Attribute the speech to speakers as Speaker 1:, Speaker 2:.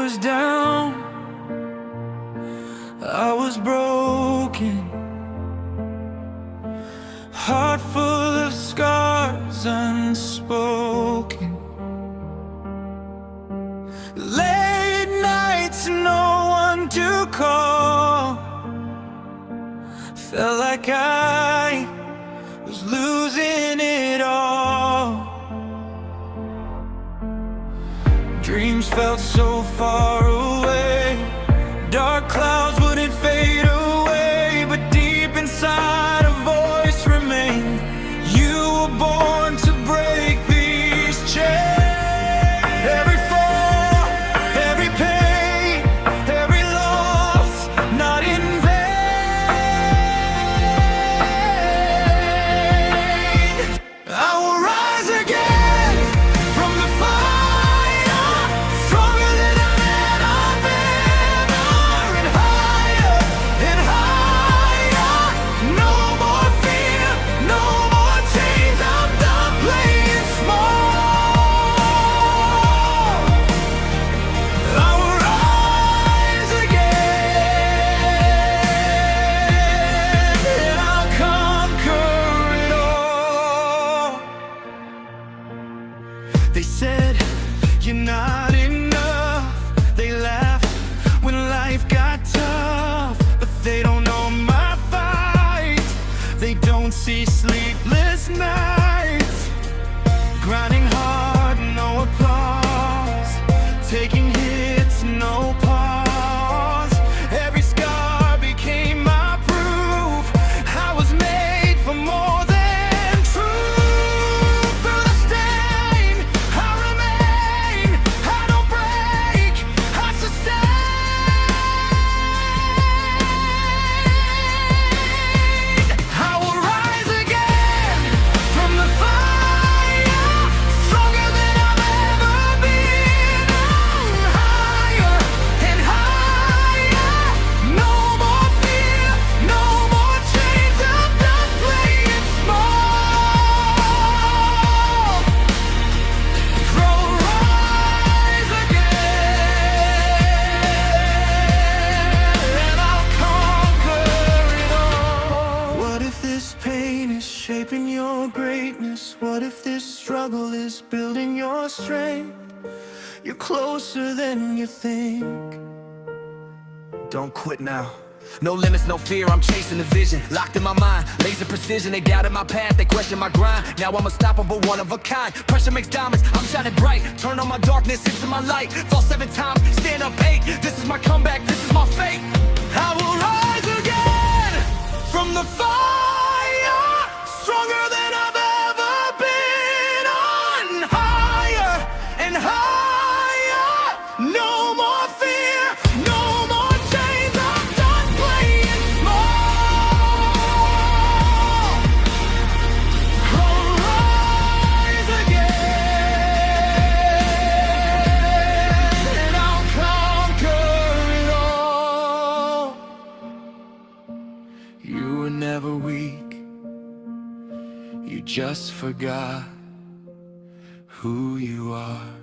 Speaker 1: was down, I was broken, heart full of scars unspoken. Late nights, no one to call. Felt like I was losing it all. Dreams felt so far away, dark clouds wouldn't fade away, but deep inside a voice remained. You were born to break these chains. Every fall, every pain, every loss, not in vain. I will rise again from the fire, stronger than I've ever been, and higher and higher. No more fear, no more chains. I'm done playing small. I will rise again, and I'll conquer it all. They said you're not enough. They laughed when life got tough, but they don't know my fight. They don't see sleepless nights, grinding hard, no applause, taking hits, no pause. Every scar became my proof. I was made for more than truth. Through the stain, I remain. I don't break, I sustain. I will rise again from the fire, stronger than I've ever been. I'm higher and higher. No more fear, no more chains. I'm done playing small. Rise again, and I'll conquer it all. What if this pain is shaping your greatness? What if this struggle is building your strength? You're closer than you think. Don't quit now.
Speaker 2: No limits, no fear, I'm chasing the vision. Locked in my mind, laser precision. They doubted my path, they questioned my grind. Now I'm unstoppable, one of a kind. Pressure makes diamonds, I'm shining bright. Turn on my darkness into my light. Fall 7 times, stand up 8. This is my comeback, this is my fate.
Speaker 1: I will rise again from the fire, stronger than I've ever been. On higher and higher. No more fear, no more chains. I'm done playing small. I'll rise again, and I'll conquer it all. You were never weak, you just forgot who you are.